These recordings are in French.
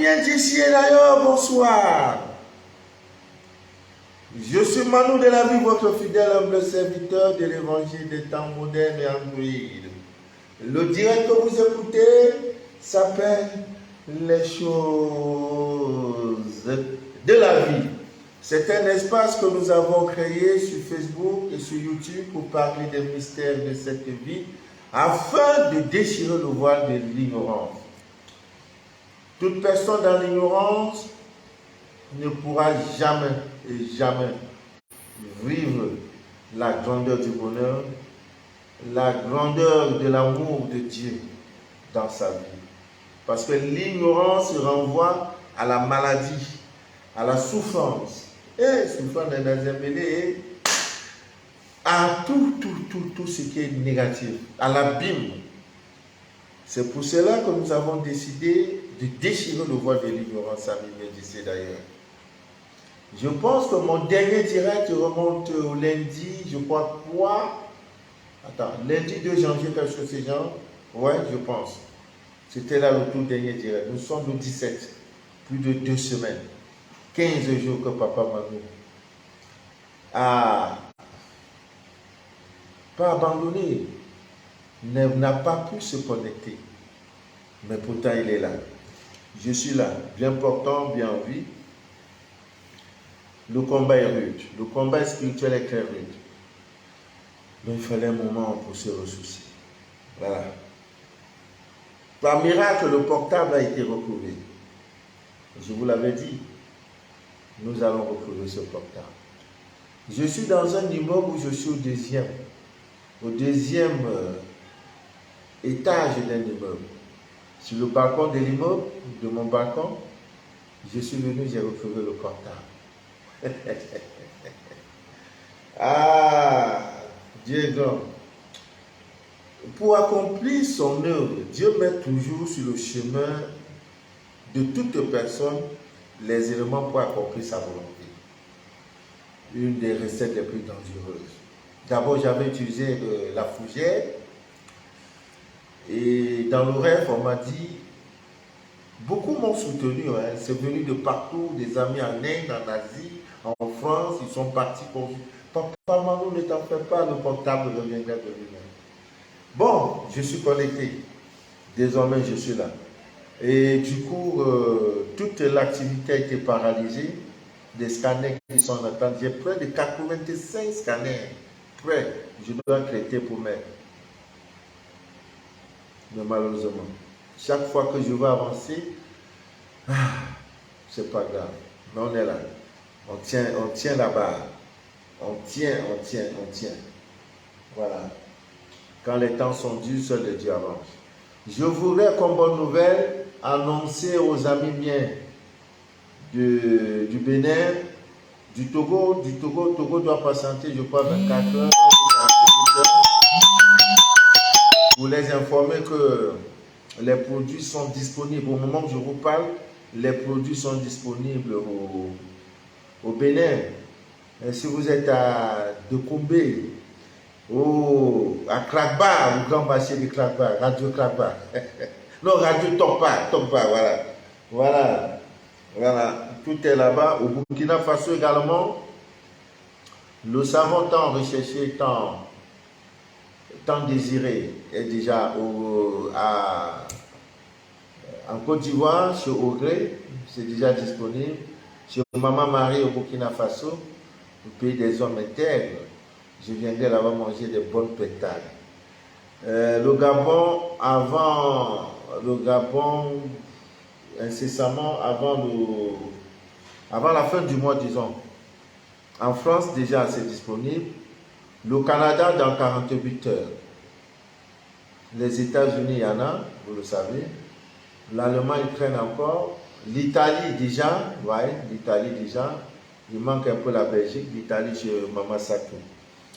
miens d'ici et d'ailleurs, bonsoir. Je suis Manu de la vie, votre fidèle humble serviteur de l'évangile des temps modernes et androïdes. Le direct que vous écoutez s'appelle Les choses de la vie. C'est un espace que nous avons créé sur Facebook et sur YouTube pour parler des mystères de cette vie afin de déchirer le voile de l'ignorance. Toute personne dans l'ignorance ne pourra jamais et jamais vivre la grandeur du bonheur, la grandeur de l'amour de Dieu dans sa vie. Parce que l'ignorance renvoie à la maladie, à la souffrance, et souffrance d'un mêlé, à tout ce qui est négatif, à l'abîme. C'est pour cela que nous avons décidé de déchirer le voile de l'ignorance, amis médicés d'ailleurs. Je pense que mon dernier direct remonte au lundi, je crois quoi? Attends, lundi 2 janvier, quelque chose de ce genre. Ouais, je pense. C'était là le tout dernier direct. Nous sommes le 17, plus de 2 semaines. 15 jours que papa m'a mis. Ah, pas abandonné. N'a pas pu se connecter. Mais pourtant, il est là. Je suis là, bien portant, bien en vie. Le combat est rude. Le combat spirituel est très rude. Donc il fallait un moment pour se ressourcer. Voilà. Par miracle, le portable a été retrouvé. Je vous l'avais dit. Nous allons retrouver ce portable. Je suis dans un immeuble où je suis au deuxième étage d'un immeuble. Sur le balcon de l'immeuble, de mon balcon, je suis venu, j'ai retrouvé le portable. Ah, Dieu est grand. Pour accomplir son œuvre, Dieu met toujours sur le chemin de toute personne les éléments pour accomplir sa volonté. Une des recettes les plus dangereuses. D'abord, j'avais utilisé la fougère. Et dans le rêve, on m'a dit, beaucoup m'ont soutenu, hein, c'est venu de partout, des amis en Inde, en Asie, en France, ils sont partis pour... Papa Manu, ne t'en fais pas, le portable reviendra de lui-même. Bon, je suis connecté. Désormais, je suis là. Et du coup, toute l'activité a été paralysée. Des scanners qui sont en attente. J'ai près de 85 scanners prêts. Je dois traiter pour mettre. Mais malheureusement, chaque fois que je veux avancer, c'est pas grave. Mais on est là. On tient la barre. On tient. Voilà. Quand les temps sont durs, seul le Dieu avance. Je voudrais, comme bonne nouvelle, annoncer aux amis miens du Bénin, du Togo. Togo doit patienter, je crois, 24 heures, 48 heures. Pour les informer que les produits sont disponibles. Au moment où je vous parle, les produits sont disponibles au Bénin. Et si vous êtes à Dekombé, à Klakba, au grand marché de Klakba, Radio Klakba. Non, Radio Tokpa, voilà. Voilà, tout est là-bas. Au Burkina Faso également, le savon tant recherché, tant désiré est déjà en Côte d'Ivoire, chez Ogré, c'est déjà disponible. Chez Maman Marie au Burkina Faso, le pays des hommes intègres, je viendrai là-bas manger des bonnes pétales. Le Gabon, incessamment, avant la fin du mois, disons. En France, déjà, c'est disponible. Le Canada, dans 48 heures. Les États-Unis, il y en a, vous le savez. L'Allemagne, ils prennent encore. L'Italie, déjà. Il manque un peu la Belgique. L'Italie, chez Mama Satou.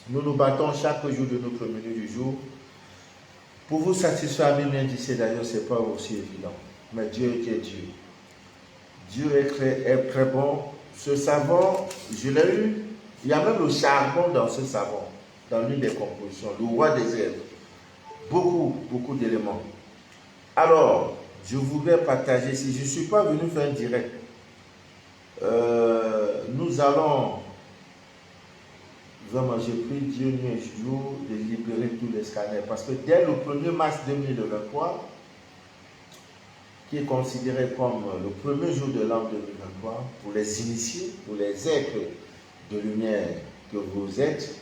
Nous nous battons chaque jour de notre menu du jour. Pour vous satisfaire, même d'ici d'ailleurs, ce n'est pas aussi évident. Mais Dieu est Dieu. Dieu est très bon. Ce savon, je l'ai eu. Il y a même le charbon dans ce savon, dans l'une des compositions. Le roi des herbes. Beaucoup d'éléments. Alors, je voudrais partager, si je ne suis pas venu faire un direct, nous allons, vraiment, j'ai pris Dieu nuit et jour de libérer tous les scanners. Parce que dès le 1er mars 2023, qui est considéré comme le premier jour de l'an 2023, pour les initiés, pour les êtres de lumière que vous êtes,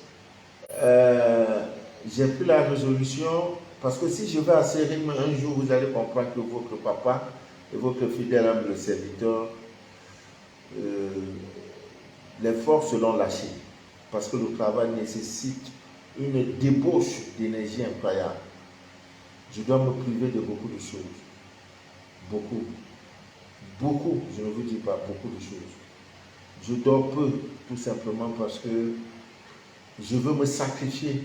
j'ai pris la résolution, parce que si je vais à ces rythmes, un jour vous allez comprendre que votre papa et votre fidèle humble serviteur, les forces l'ont lâché, parce que le travail nécessite une débauche d'énergie incroyable. Je dois me priver de beaucoup de choses. Beaucoup. Beaucoup, je ne vous dis pas beaucoup de choses. Je dors peu, tout simplement parce que je veux me sacrifier.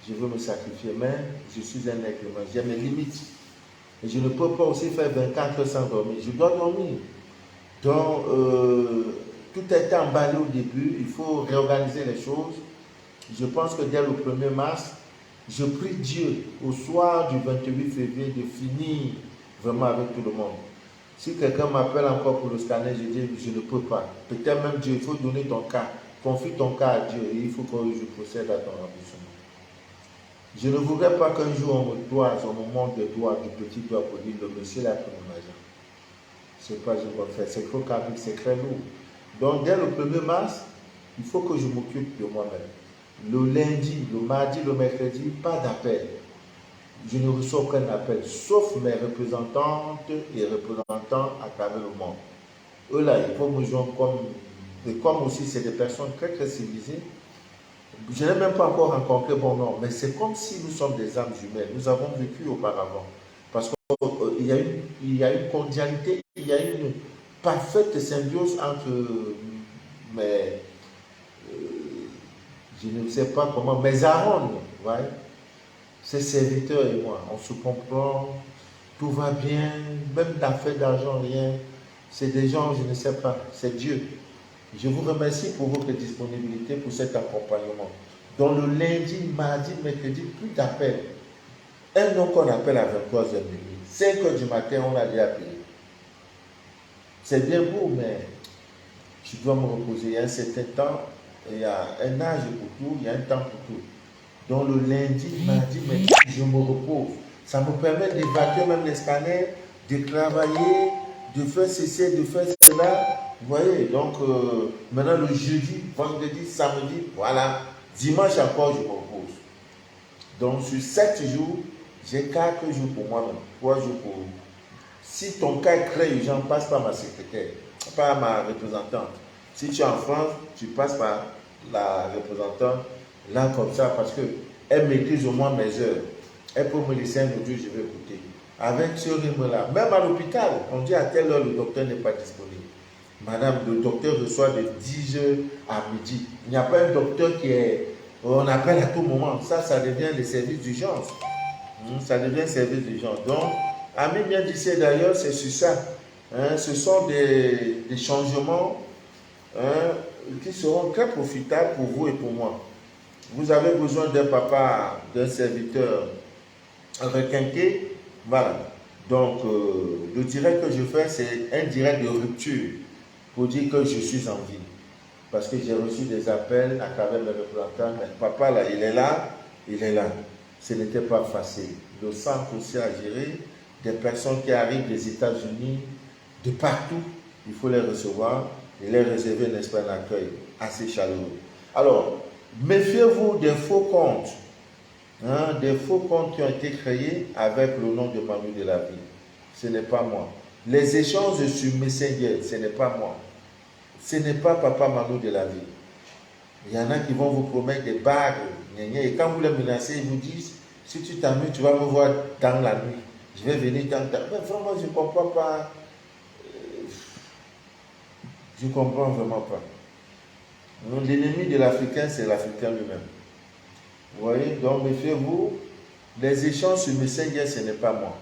Je veux me sacrifier, mais je suis un être humain, j'ai mes limites. Et je ne peux pas aussi faire 24 heures sans dormir. Je dois dormir. Donc, tout était emballé au début, il faut réorganiser les choses. Je pense que dès le 1er mars, je prie Dieu au soir du 28 février de finir vraiment avec tout le monde. Si quelqu'un m'appelle encore pour le scanner, je dis je ne peux pas. Peut-être même Dieu, il faut donner ton cas. Confie ton cas à Dieu et il faut que je procède à ton remplissement. Je ne voudrais pas qu'un jour on me doise, on me montre des doigts, du petit doigt pour dire le monsieur là pour mon argent. Ce n'est pas ce que je dois faire. C'est trop carré, c'est très lourd. Donc dès le 1er mars, il faut que je m'occupe de moi-même. Le lundi, le mardi, le mercredi, pas d'appel. Je ne reçois aucun appel, sauf mes représentantes et représentants à travers le monde. Eux là, ils peuvent me joindre comme aussi c'est des personnes très très civilisées. Je n'ai même pas encore rencontré bon nom, mais c'est comme si nous sommes des âmes jumelles. Nous avons vécu auparavant. Parce qu'il y a une cordialité, il y a une parfaite symbiose entre mes, je ne sais pas comment, mes arônes, ouais, ses serviteurs et moi. On se comprend, tout va bien, même l'affaire d'argent, rien. C'est des gens, je ne sais pas, c'est Dieu. Je vous remercie pour votre disponibilité, pour cet accompagnement. Dans le lundi, mardi, mercredi, plus d'appels. Un nom qu'on appelle à 23h, 5h du matin, on a déjà appelé. C'est bien beau, mais je dois me reposer. Il y a un certain temps, il y a un âge pour tout, il y a un temps pour tout. Donc le lundi, mardi, mercredi, je me repose. Ça me permet d'évacuer même les scanners, de travailler, de faire ceci, de faire cela. Vous voyez, donc maintenant le jeudi, vendredi, samedi, voilà. Dimanche encore, je me repose. Donc sur 7 jours, j'ai 4 jours pour moi-même, 3 jours pour... Si ton cas est très urgent, passe par ma secrétaire, par ma représentante. Si tu es en France, tu passes par la représentante, là comme ça, parce qu'elle maîtrise au moins mes heures. Elle peut me laisser un audio, je vais écouter. Avec ce rythme-là, même à l'hôpital, on dit à telle heure le docteur n'est pas disponible. Madame, le docteur reçoit de 10h à midi. Il n'y a pas un docteur qui est... On appelle à tout moment. Ça devient les services d'urgence. Ça devient service d'urgence. Donc, Ami bien disait d'ailleurs, c'est sur ça. Ce sont des changements qui seront très profitables pour vous et pour moi. Vous avez besoin d'un papa, d'un serviteur requinqué. Voilà. Donc, le direct que je fais, c'est un direct de rupture pour dire que je suis en vie. Parce que j'ai reçu des appels à travers mes représentants. Mais papa, là, il est là, il est là. Ce n'était pas facile. Le centre aussi à gérer, des personnes qui arrivent des États-Unis, de partout, il faut les recevoir et les réserver, n'est-ce pas, un accueil assez chaleureux. Alors, méfiez-vous des faux comptes. Des faux comptes qui ont été créés avec le nom de Manu de la vie. Ce n'est pas moi. Les échanges sur Messenger, ce n'est pas moi. Ce n'est pas Papa Manu de la vie. Il y en a qui vont vous promettre des bagues. Et quand vous les menacez, ils vous disent, si tu t'amuses, tu vas me voir dans la nuit. Je vais venir dans ta... Mais vraiment, je ne comprends pas. Je ne comprends vraiment pas. L'ennemi de l'Africain, c'est l'Africain lui-même. Vous voyez, donc méfiez-vous. Les échanges sur Messenger, ce n'est pas moi.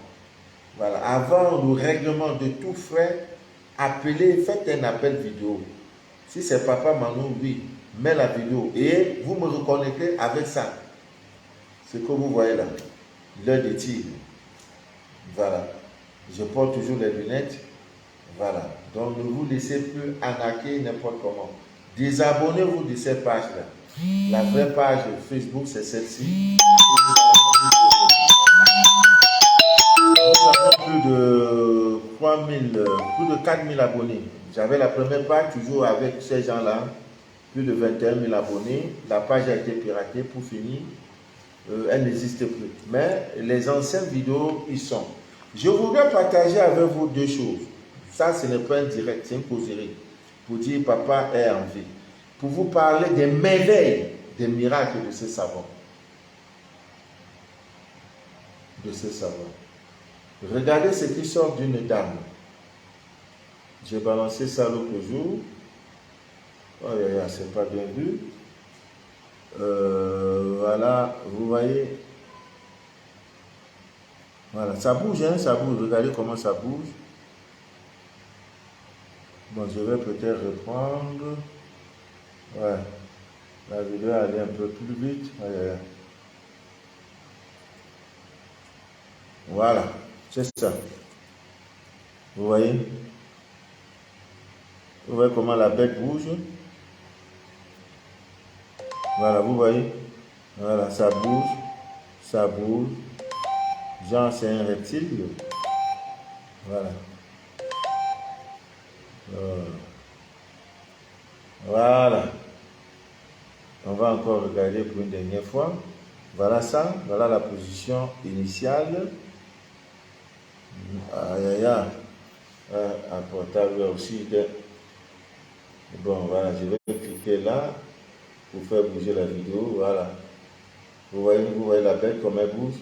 Voilà. Avant le règlement de tout frais, appelez, faites un appel vidéo. Si c'est Papa Manu, oui, mets la vidéo. Et vous me reconnectez avec ça. Ce que vous voyez là. L'heure des tirs. Voilà. Je porte toujours les lunettes. Voilà. Donc ne vous laissez plus arnaquer n'importe comment. Désabonnez-vous de cette page-là. La vraie page Facebook, c'est celle-ci. Nous avons plus de 3000, plus de 4000 abonnés. J'avais la première page toujours avec ces gens-là. Plus de 21 000 abonnés. La page a été piratée pour finir. Elle n'existe plus. Mais les anciennes vidéos, ils sont. Je voudrais partager avec vous deux choses. Ça, ce n'est pas un direct, c'est une causerie. Pour dire papa est en vie. Pour vous parler des merveilles, des miracles de ce savon. De ce savon. Regardez ce qui sort d'une dame. J'ai balancé ça l'autre jour. Oh, c'est pas bien vu. Voilà, vous voyez. Voilà, ça bouge, hein, ça bouge. Regardez comment ça bouge. Bon, je vais peut-être reprendre. Ouais, la vidéo allait un peu plus vite. Voilà, c'est ça. Vous voyez? Vous voyez comment la bête bouge? Voilà, vous voyez? Voilà, ça bouge. Ça bouge. Genre, c'est un reptile. Voilà. Voilà. On va encore regarder pour une dernière fois. Voilà ça. Voilà la position initiale. Aïe, aïe, aïe. Un portable aussi. Bon, voilà, je vais cliquer là pour faire bouger la vidéo. Voilà. Vous voyez la bête comme elle bouge.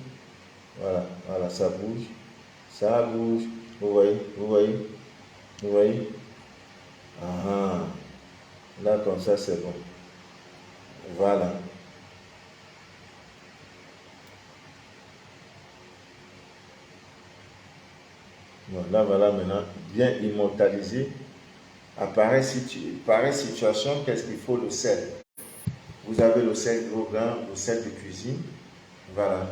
Voilà, voilà, ça bouge. Ça bouge. Vous voyez. Vous voyez. Ah, là, comme ça, c'est bon. Voilà. Bon, là, voilà maintenant, bien immortalisé. À pareille situation, qu'est-ce qu'il faut? Le sel. Vous avez le sel gros grain, le sel de cuisine. Voilà.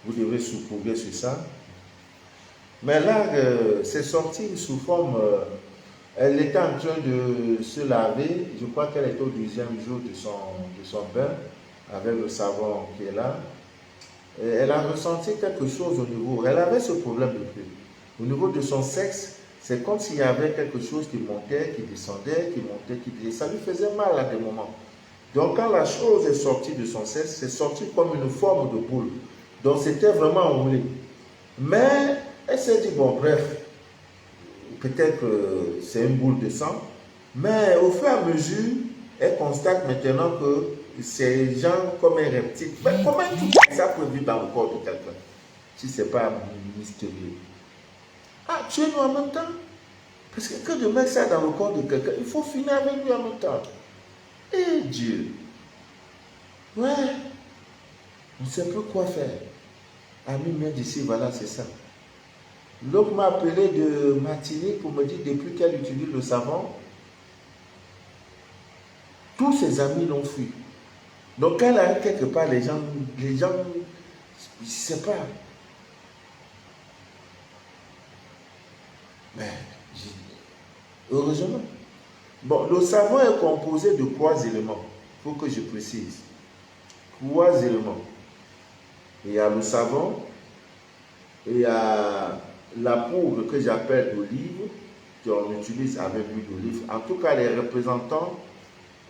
Vous devrez saupoudrer sur ça. Mais là, c'est sorti sous forme. Elle était en train de se laver. Je crois qu'elle était au deuxième jour de son bain avec le savon qui est là. Et elle a ressenti quelque chose au niveau. Elle avait ce problème depuis. Au niveau de son sexe, c'est comme s'il y avait quelque chose qui montait, qui descendait, qui montait, qui descendait. Ça lui faisait mal à des moments. Donc quand la chose est sortie de son sexe, c'est sorti comme une forme de boule. Donc c'était vraiment enroulé. Mais elle s'est dit, bon bref, peut-être que c'est une boule de sang. Mais au fur et à mesure, elle constate maintenant que c'est genre comme un reptile. Mais comment tout ça peut vivre dans le corps de quelqu'un si ce n'est pas mystérieux? Ah, tu es nous en même temps. Parce que de mettre ça dans le corps de quelqu'un, il faut finir avec lui en même temps. Et Dieu. Ouais. On ne sait plus quoi faire. Ami vient d'ici, voilà, c'est ça. L'autre m'a appelé de Martinique pour me dire depuis qu'elle utilise le savon, tous ses amis l'ont fui. Donc quand elle arrive quelque part, les gens, je ne sais pas. Mais, heureusement. Bon, le savon est composé de 3 éléments. Il faut que je précise. 3 éléments. Il y a le savon, il y a la poudre que j'appelle d'olive, qu'on utilise avec l'huile d'olive. En tout cas, les représentants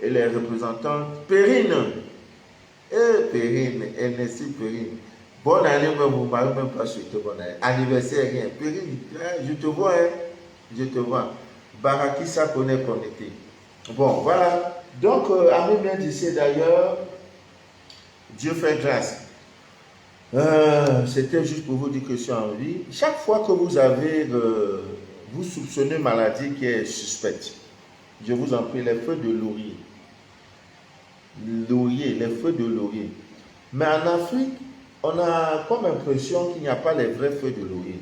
et les représentantes. Perrine. Perrine, Ernestine Perrine. Bonne année, mais vous ne m'avez même pas souhaité bonne année. Anniversaire, rien. Perrine, je te vois, hein. Je te vois. Baraki, ça connaît qu'on était. Bon, voilà. Donc, Ami vient d'ici d'ailleurs. Dieu fait grâce. C'était juste pour vous dire que je suis en vie. Chaque fois que vous avez, vous soupçonnez une maladie qui est suspecte, je vous en prie, les feuilles de laurier. Les feuilles de laurier. Mais en Afrique, on a comme impression qu'il n'y a pas les vraies feuilles de laurier.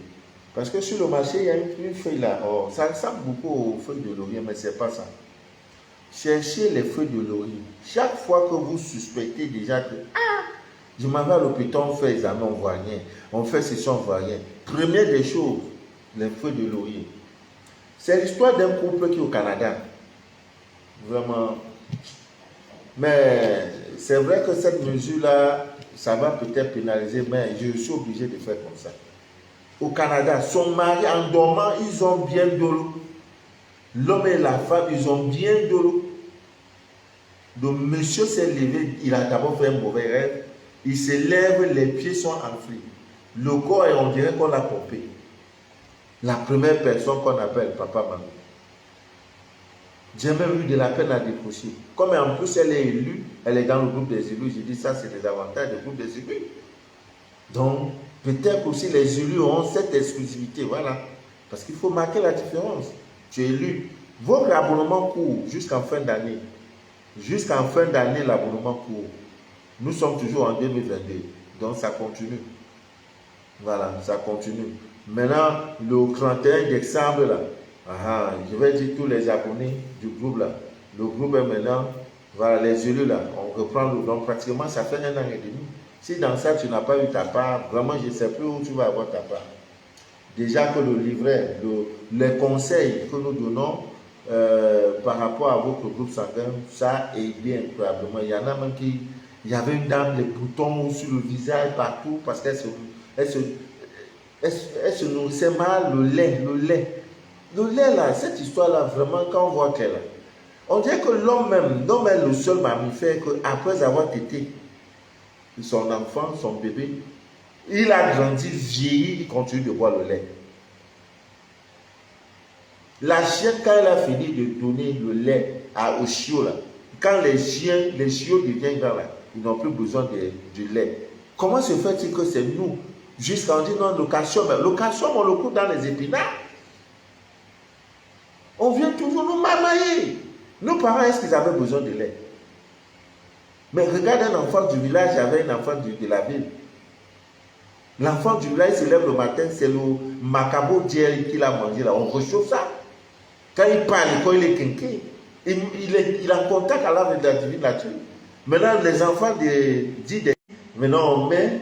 Parce que sur le marché, il y a une feuille là. Oh, ça ressemble beaucoup aux feuilles de laurier, mais ce n'est pas ça. Cherchez les feuilles de laurier. Chaque fois que vous suspectez déjà que je m'en vais à l'hôpital, on fait examen, on ne voit rien. On fait ceci, on ne voit rien. Première des choses, les feux de laurier. C'est l'histoire d'un couple qui est au Canada. Vraiment. Mais c'est vrai que cette mesure-là, ça va peut-être pénaliser, mais je suis obligé de faire comme ça. Au Canada, son mari, en dormant, ils ont bien de l'eau. L'homme et la femme, ils ont bien de l'eau. Donc, monsieur s'est levé, il a d'abord fait un mauvais rêve. Il se lève, les pieds sont enflés. Le corps, on dirait qu'on l'a pompé. La première personne qu'on appelle papa, maman. J'ai même eu de la peine à décrocher. Comme en plus elle est élue, elle est dans le groupe des élus, j'ai dit ça c'est les avantages du groupe des élus. Donc, peut-être aussi les élus ont cette exclusivité, voilà. Parce qu'il faut marquer la différence. Tu es élu. Votre abonnement court jusqu'en fin d'année. Jusqu'en fin d'année, l'abonnement court. Nous sommes toujours en 2022. Donc, ça continue. Voilà, ça continue. Maintenant, le 31 décembre, là, je vais dire tous les abonnés du groupe, là. Le groupe est maintenant, voilà, les élus, là, on reprend le don. Pratiquement, ça fait 1 an et demi. Si dans ça, tu n'as pas eu ta part, vraiment, je ne sais plus où tu vas avoir ta part. Déjà que le livret, les conseils que nous donnons par rapport à votre groupe sanguin, ça aide incroyablement. Il y en a même qui... Il y avait une dame, les boutons sur le visage, partout, parce qu'elle se nourrissait mal, le lait. Le lait, là, cette histoire-là, vraiment, quand on voit qu'elle... On dirait que l'homme est le seul mammifère qu'après avoir tété son enfant, son bébé, il a grandi, vieilli, il continue de boire le lait. La chienne, quand elle a fini de donner le lait aux chiots, là, quand les chiots deviennent grands, là, ils n'ont plus besoin du lait. Comment se fait-il que c'est nous, jusqu'à on dit non, le calcium, on le coupe dans les épinards. On vient toujours nous mamailler. Nos parents, est-ce qu'ils avaient besoin de lait? Mais regarde un enfant du village avec un enfant de la ville. L'enfant du village se lève le matin, c'est le macabo d'hier qu'il a mangé là. On réchauffe ça. Quand il parle, quand il est quinqué, il est en contact avec la divine nature. Maintenant, les enfants disent, maintenant on met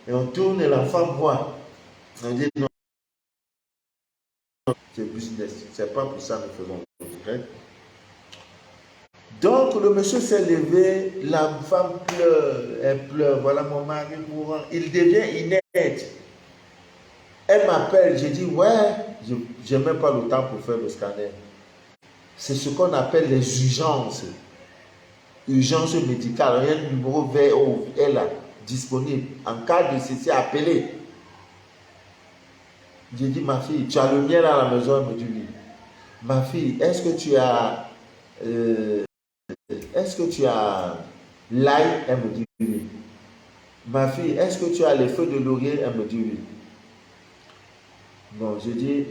et on tourne et l'enfant boit. On dit non, c'est business. C'est pas pour ça que nous faisons le vrai. Donc le monsieur s'est levé, la femme pleure, elle pleure, voilà mon mari mourant, il devient inerte. Elle m'appelle, j'ai dit ouais, je n'ai même pas le temps pour faire le scanner. C'est ce qu'on appelle les urgences. Urgence médicale, il y a un numéro vert est là, disponible. En cas de ceci, appelez. J'ai dit ma fille, tu as le mien à la maison? Elle me dit oui. Ma fille, est-ce que tu as l'ail? Elle me dit oui. Ma fille, est-ce que tu as les feux de laurier? Elle me dit oui. Bon, je dis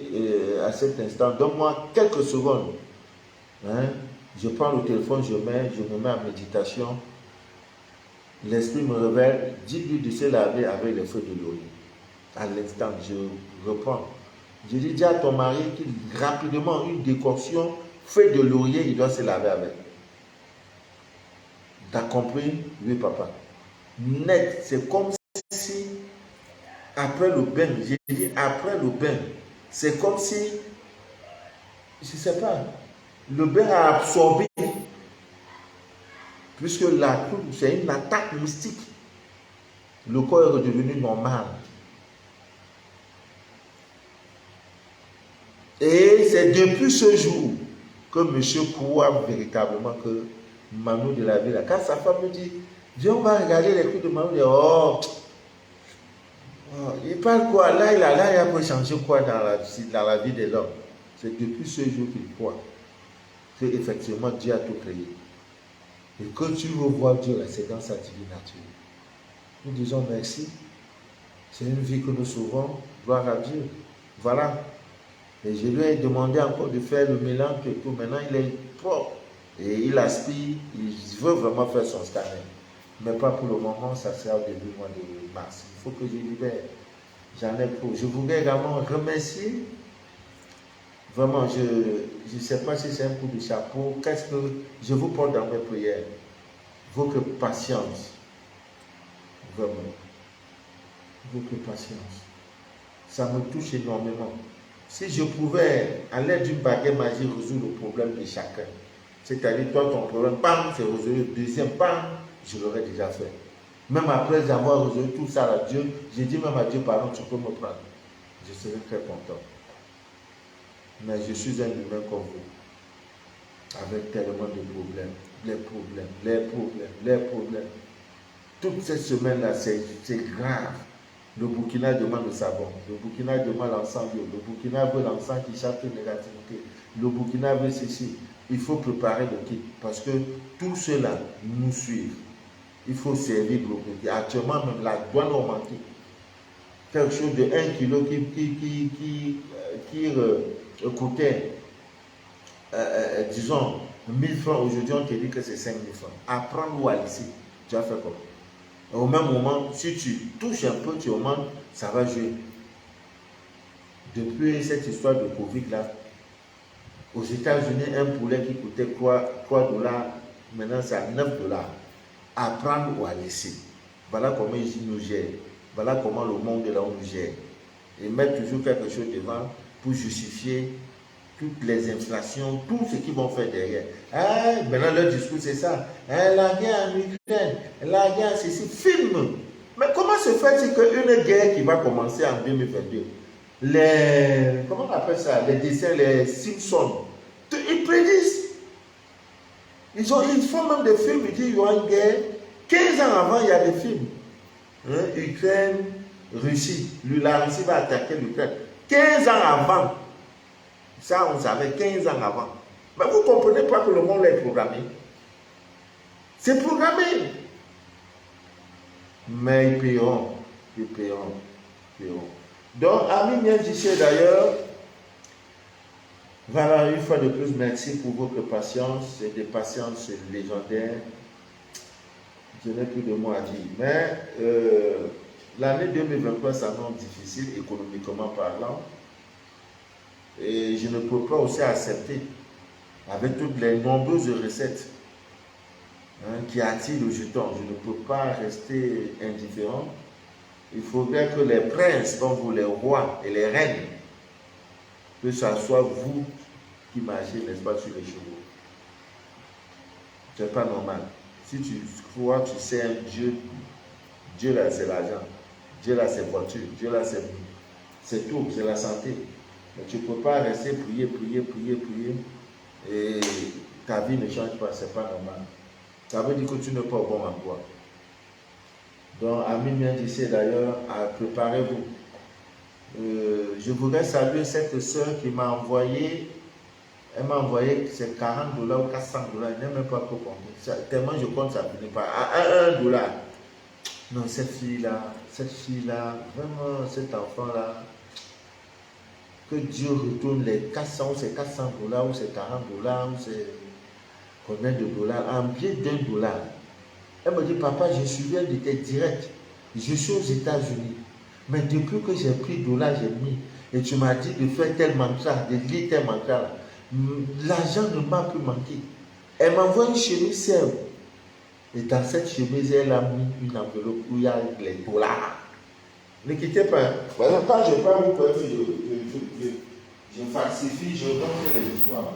à cet instant, donne-moi quelques secondes. Hein? Je prends le téléphone, je me mets en méditation. L'esprit me révèle, dis-lui de se laver avec les feux de laurier. À l'instant, je reprends. Je dis à ton mari qu'il rapidement, une décoction, feuille de laurier, il doit se laver avec. T'as compris? Oui, papa. Net, c'est comme si, après le bain, j'ai dit après le bain, c'est comme si, je ne sais pas, le bain a absorbé, puisque la coupe, c'est une attaque mystique. Le corps est redevenu normal. Et c'est depuis ce jour que monsieur croit véritablement que Manu de la ville, quand sa femme me dit, viens, on va regarder les coups de Manu, il dit, il parle quoi? Là, il a pu changer quoi dans la vie de l'homme? C'est depuis ce jour qu'il croit que effectivement Dieu a tout créé. Et que tu revois Dieu, c'est dans sa divine nature. Nous disons merci. C'est une vie que nous sauvons. Gloire à Dieu. Voilà. Et je lui ai demandé encore de faire le mélange et tout. Maintenant, il est propre. Et il aspire. Il veut vraiment faire son scanner. Mais pas pour le moment. Ça sera au début du mois de mars. Il faut que je libère. J'en ai pour. Je voudrais également remercier. Vraiment, je ne sais pas si c'est un coup de chapeau. Qu'est-ce que je vous porte dans mes prières? Votre patience. Vraiment. Votre patience. Ça me touche énormément. Si je pouvais, à l'aide d'une baguette magique, résoudre le problème de chacun, c'est-à-dire, toi, ton problème, bam, c'est résolu. Le deuxième, bam, je l'aurais déjà fait. Même après avoir résolu tout ça à Dieu, j'ai dit même à Dieu, pardon, tu peux me prendre. Je serais très content. Mais je suis un humain comme vous, avec tellement de problèmes, les problèmes. Toute cette semaine-là, c'est grave. Le Burkina demande le savon, le Burkina demande l'encens, le Burkina veut l'encens qui chasse toute négativité, le Burkina veut ceci. Il faut préparer le kit parce que tout cela nous suit. Il faut servir le Burkina. Actuellement, même la douane a manqué. Quelque chose de 1 kilo qui coûtait, disons, 1000 francs. Aujourd'hui, on te dit que c'est 5000 francs. Apprendre ou à laisser, tu as fait quoi? Au même moment, si tu touches un peu, tu augmentes, ça va jouer. Depuis cette histoire de Covid-là, aux États-Unis, un poulet qui coûtait 3 dollars, maintenant c'est à 9 dollars. Apprendre ou à laisser. Voilà comment ils nous gèrent. Voilà comment le monde de là nous gère. Ils mettent toujours quelque chose devant pour justifier toutes les inflations, tout ce qu'ils vont faire derrière. Ah, maintenant leur discours c'est ça. Ah, la guerre en Ukraine, la guerre c'est ici, film. Mais comment se fait-il qu'une guerre qui va commencer en 2022, comment on appelle ça, les dessins, les Simpsons, ils prédisent. Ils font même des films, ils disent qu'il y aura une guerre. 15 ans avant, il y a des films. Ukraine, Russie. La Russie va attaquer l'Ukraine. 15 ans avant. Ça, on savait 15 ans avant. Mais vous ne comprenez pas que le monde est programmé. C'est programmé. Mais ils paieront. Ils paieront. Donc, Ami Niendjiché d'ailleurs, voilà, une fois de plus, merci pour votre patience. C'est des patiences légendaires. Je n'ai plus de mots à dire. Mais l'année 2023 s'annonce difficile, économiquement parlant. Et je ne peux pas aussi accepter, avec toutes les nombreuses recettes qui attirent le jeton, je ne peux pas rester indifférent. Il faudrait que les princes, comme vous, les rois et les reines, que ce soit vous qui marchez, n'est-ce pas, sur les chevaux. Ce n'est pas normal. Si tu crois, tu sais un Dieu, Dieu là c'est l'argent, Dieu là c'est voiture, Dieu là c'est tout, c'est la santé. Mais tu ne peux pas rester prier, et ta vie ne change pas, ce n'est pas normal. Ça veut dire que tu n'es pas au bon endroit. Donc, Ami Niendjiché d'ailleurs, préparez-vous. Je voudrais saluer cette soeur qui m'a envoyé, elle m'a envoyé c'est 40 dollars ou 400 dollars, elle n'est même pas pour combien. Tellement je compte, ça ne finit pas. À 1 dollar. Non, cette fille-là, vraiment, cet enfant-là, que Dieu retourne les 400 ou c'est 400 dollars ou c'est 40 dollars ou c'est combien de dollars en biais d'1 dollar. Elle me dit, papa, je suis de tes directs. Je suis aux États-Unis. Mais depuis que j'ai pris dollar, j'ai mis. Et tu m'as dit de faire tel mantra, de lire tel mantra. L'argent ne m'a plus manqué. Elle m'envoie une chemise serve. Et dans cette chemise, elle a mis une enveloppe où il y a les dollars. Ne quittez pas. Voilà, quand je parle, vous pouvez faire, je falsifie, je donne les histoires.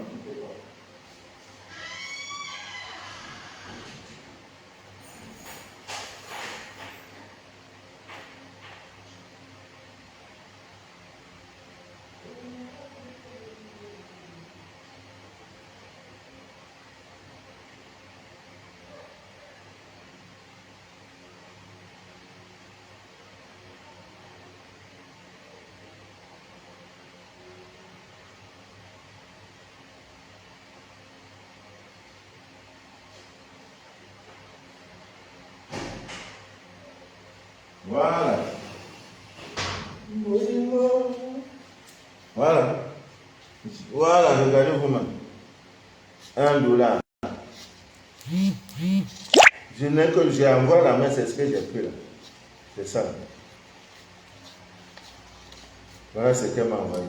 Voilà. Voilà. Voilà, regardez vous-même. 1 dollar. Je n'ai que j'ai envoyé la main, c'est ce que j'ai pris là. C'est ça. Voilà ce qu'elle m'a envoyé.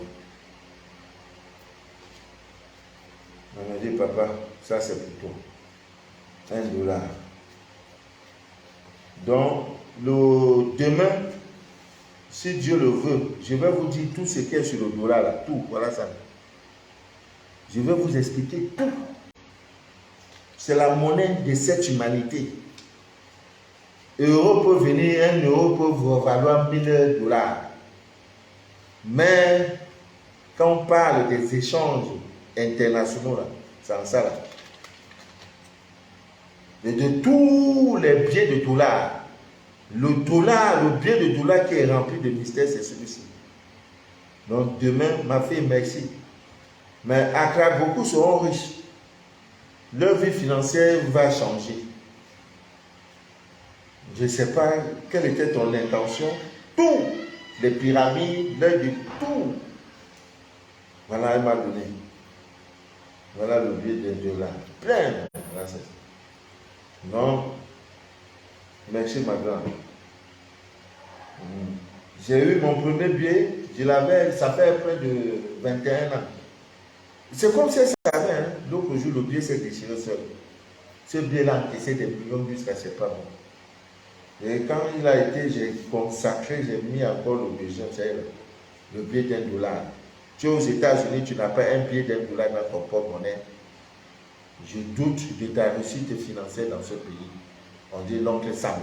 Elle m'a dit, papa, ça c'est pour toi. 1 dollar. Donc, demain, si Dieu le veut, je vais vous dire tout ce qui est sur le dollar là, tout, voilà ça. Je vais vous expliquer tout. C'est la monnaie de cette humanité. Euro peut venir, 1 euro peut vous valoir 1000 dollars. Mais quand on parle des échanges internationaux, là, c'est en ça là. Et de tous les billets de dollars, le billet de dollar qui est rempli de mystères, c'est celui-ci. Donc demain, ma fille, merci. Mais Accra, beaucoup seront riches. Leur vie financière va changer. Je ne sais pas quelle était ton intention. Tout, les pyramides, l'œil de tout. Voilà, elle m'a donné. Voilà le billet de dollars. Plein. Voilà, c'est ça. Non. Merci, ma grande. J'ai eu mon premier billet, je l'avais, ça fait près de 21 ans. C'est comme si ça savait, hein. L'autre jour, le billet s'est déchiré seul. Ce billet-là encaissé des millions jusqu'à ses parents. Et quand il a été, j'ai consacré, j'ai mis encore le besoin, c'est le billet d'1 dollar. Tu es aux États-Unis, tu n'as pas un billet d'1 dollar dans ton porte-monnaie. Je doute de ta réussite financière dans ce pays. On dit l'oncle Sam.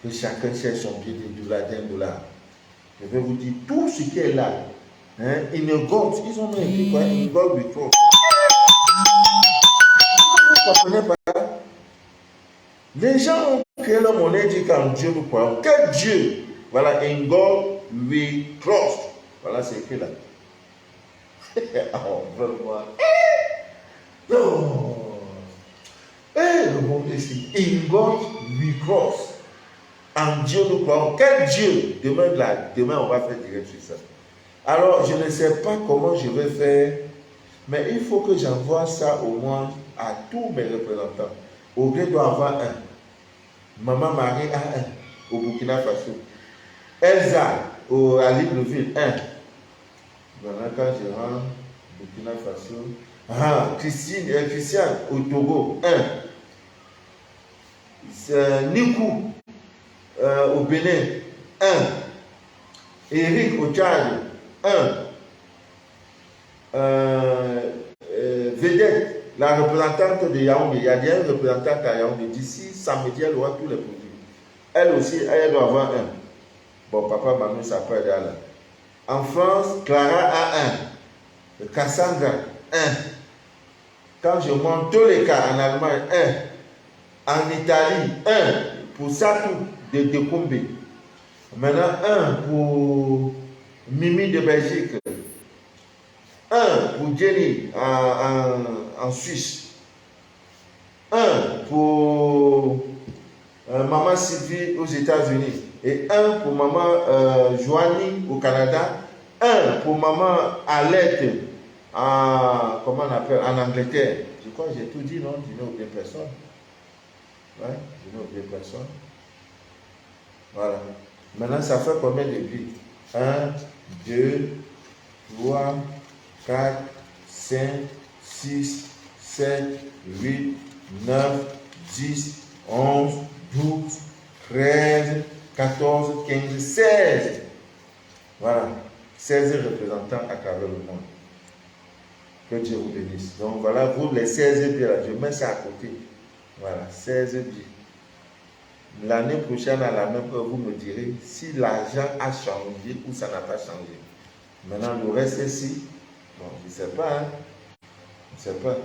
Que chacun cherche son billet d'1 dollar. Je vais vous dire tout ce qui est là. Hein? Ils ont mis écrit quoi? Une gold with trust. Vous ne comprenez pas? Les gens ont créé leur monnaie, disent qu'en Dieu nous croyons. Quel Dieu? Voilà, in God we trust. Voilà, c'est écrit là. Oh, vraiment. Non. Le monde ici. In God we trust. En Dieu nous croyons. Quel Dieu? Demain on va faire direct sur ça. Alors, je ne sais pas comment je vais faire, mais il faut que j'envoie ça au moins à tous mes représentants. Augré doit avoir un. Maman Marie a un au Burkina Faso. Elsa à Libreville, un. Voilà, quand je rentre au Burkina Faso. Christiane au Togo, un. Nikou au Bénin, un. Eric au Tchad, un. Vedette, la représentante de Yaoundé, il y a bien une représentante à Yaoundé. D'ici samedi, elle aura tous les produits. Elle aussi, elle doit avoir un. Bon, papa m'a mis ça après là. En France, Clara a un. Cassandra, un. Quand je monte tous les cas en Allemagne, un. En Italie, un. Pour Satou de Dekombe. Maintenant, un pour Mimi de Belgique. Un pour Jenny en Suisse. Un pour Maman Sylvie aux États-Unis. Et un pour Maman Joanie au Canada. Un pour Maman Alette comment on appelle, en Angleterre. Je crois que j'ai tout dit, non? Je n'ai oublié personne. Ouais, je n'ai oublié personne. Voilà. Maintenant, ça fait combien de billes? 1, 2, 3, 4, 5, 6, 7, 8, 9, 10, 11, 12, 13, 14, 15, 16. Voilà. 16 représentants à travers le monde. Que Dieu vous bénisse. Donc voilà, vous les 16 billets là, je mets ça à côté. Voilà, 16 billets. L'année prochaine, à la même heure, vous me direz si l'argent a changé ou ça n'a pas changé. Maintenant, le reste ici, bon, je ne sais pas. Hein? Je ne sais pas.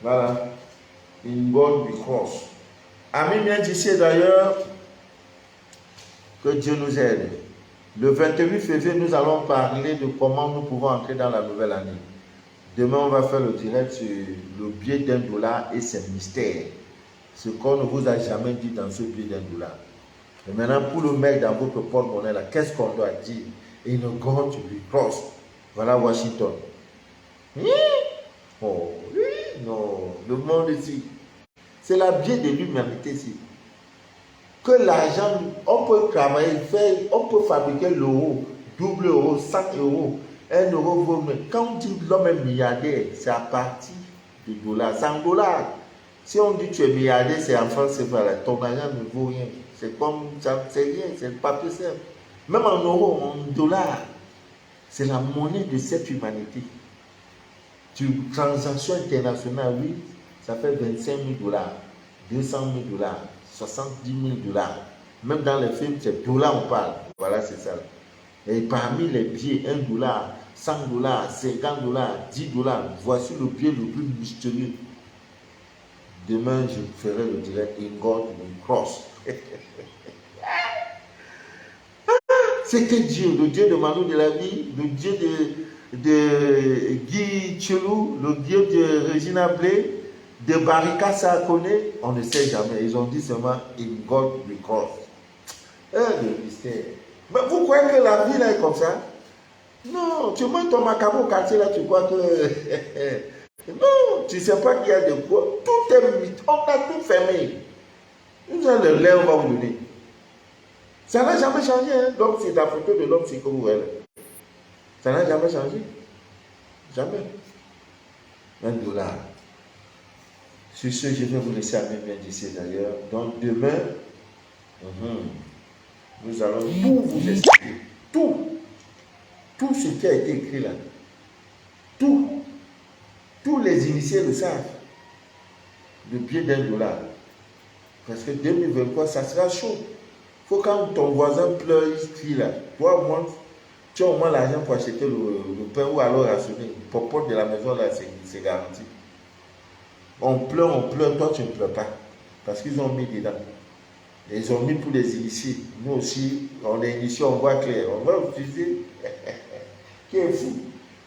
Voilà. Une bonne cross. Amis bien d'ici d'ailleurs, que Dieu nous aide. Le 28 février, nous allons parler de comment nous pouvons entrer dans la nouvelle année. Demain, on va faire le direct sur le billet d'1 dollar et ses mystères. Ce qu'on ne vous a jamais dit dans ce billet d'1 dollar. Et maintenant, pour le mettre dans votre porte-monnaie, là, qu'est-ce qu'on doit dire? In God to be cross. Voilà Washington. Oh, oui, non, le monde ici. C'est la biais de l'humanité ici. Que l'argent, on peut travailler, on peut fabriquer l'euro, double euro, 100 euros, 1 euro vaut mieux. Quand on dit l'homme est milliardaire, c'est à partir du dollar, 100 dollars. Si on dit que tu es milliardaire, c'est en France, c'est vrai, ton argent ne vaut rien. C'est comme ça, c'est rien, c'est le papier simple. Même en euros, en dollars, c'est la monnaie de cette humanité. Transaction internationale, oui, ça fait 25 000 dollars, 200 000 dollars, 70 000 dollars. Même dans les films, c'est dollars on parle. Voilà, c'est ça. Et parmi les billets, 1 dollar, 100 dollars, 50 dollars, 10 dollars, voici le billet le plus mystérieux. Demain, je ferai le direct In God We Cross. C'était Dieu, le Dieu de Manu de la vie, le Dieu de Guy Chelou, le Dieu de Regina Blé, de Barika Sakone. On ne sait jamais. Ils ont dit seulement In God We Cross. Le mystère. Mais vous croyez que la vie là est comme ça? Non, tu montes ton macabre au quartier là, tu crois que. Non, tu ne sais pas qu'il y a de quoi. Tout est mythe. On a tout fermé. Nous avons le lait, on va vous donner. Ça n'a jamais changé. Hein? Donc, c'est la photo de l'homme, c'est comme vous voyez. Ça n'a jamais changé. Jamais. 1 dollar. Sur ce, je vais vous laisser à mes mains d'ici d'ailleurs. Donc, demain, nous allons tout vous expliquer. Tout. Tout ce qui a été écrit là. Tout. Tous les initiés le savent. Le billet d'1 dollar. Parce que 2023, ça sera chaud. Il faut quand ton voisin pleure, il crie là. Toi, au moins, tu as au moins l'argent pour acheter le pain ou alors rationner. Pour porte de la maison là, c'est garanti. On pleure, toi tu ne pleures pas. Parce qu'ils ont mis dedans. Et ils ont mis pour les initiés. Nous aussi, on est initiés, on voit clair. On va utiliser. Qui est fou.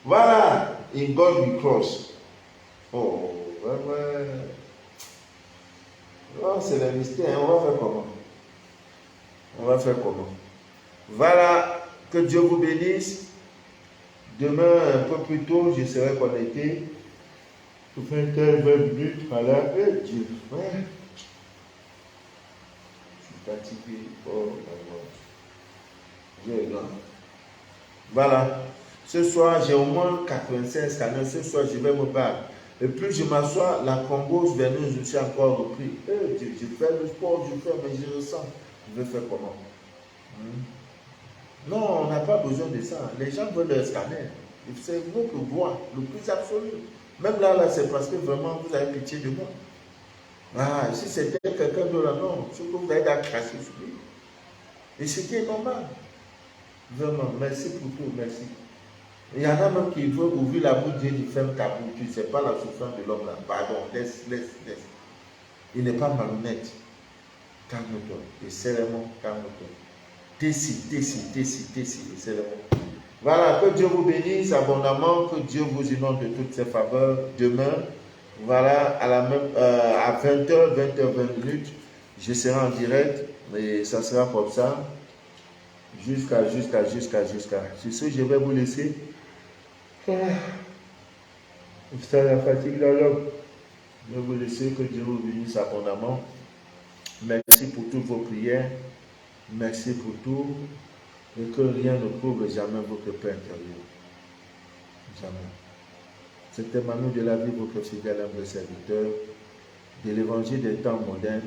Voilà, In God We Cross. Oh, ouais. Oh, c'est le mystère. On va faire comment? Voilà, que Dieu vous bénisse. Demain, un peu plus tôt, je serai connecté. 20 minutes, voilà. Et Dieu, ouais. Je suis fatigué. Oh, Dieu est grand. Voilà. Ce soir, j'ai au moins 96 canaux. Ce soir, je vais me battre. Et plus je m'assois, la thrombose veineuse, je suis encore repris. Dieu, je fais le sport, je fais, mais je ressens. Je vais faire comment? Non, on n'a pas besoin de ça. Les gens veulent leur scanner. C'est notre droit, le plus absolu. Même là, c'est parce que vraiment, vous avez pitié de moi. Ah, si c'était quelqu'un de là, non, ce que vous avez à cracher sur lui. Et ce qui est normal. Vraiment, merci pour tout, merci. Il y en a même qui veulent ouvrir la bouche, Dieu dit ferme ta bouche. Tu ne sais pas la souffrance de l'homme là. Pardon, laisse. Il n'est pas malhonnête. Calme-toi. Et sérieusement, calme-toi. Décide, et sérieusement. Voilà, que Dieu vous bénisse abondamment, que Dieu vous inonde de toutes ses faveurs. Demain, voilà, à 20h, 20h20, je serai en direct et ça sera comme ça jusqu'à. Sur ce, je vais vous laisser. C'est la fatigue dans l'homme. Je vais vous laisser, que Dieu vous bénisse abondamment. Merci pour toutes vos prières. Merci pour tout. Et que rien ne prouve jamais votre paix intérieure. Jamais. C'était Manu de la vie, votre fidèle humble serviteur de l'évangile des temps modernes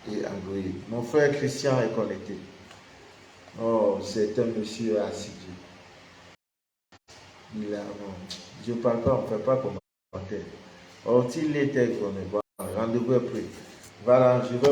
et Android. Mon frère Christian est connecté. Oh, c'est un monsieur assidu. Il a, non, je ne parle pas, on ne fait pas commentaire. Oh, s'il était, rendez-vous est pris. Voilà, je vais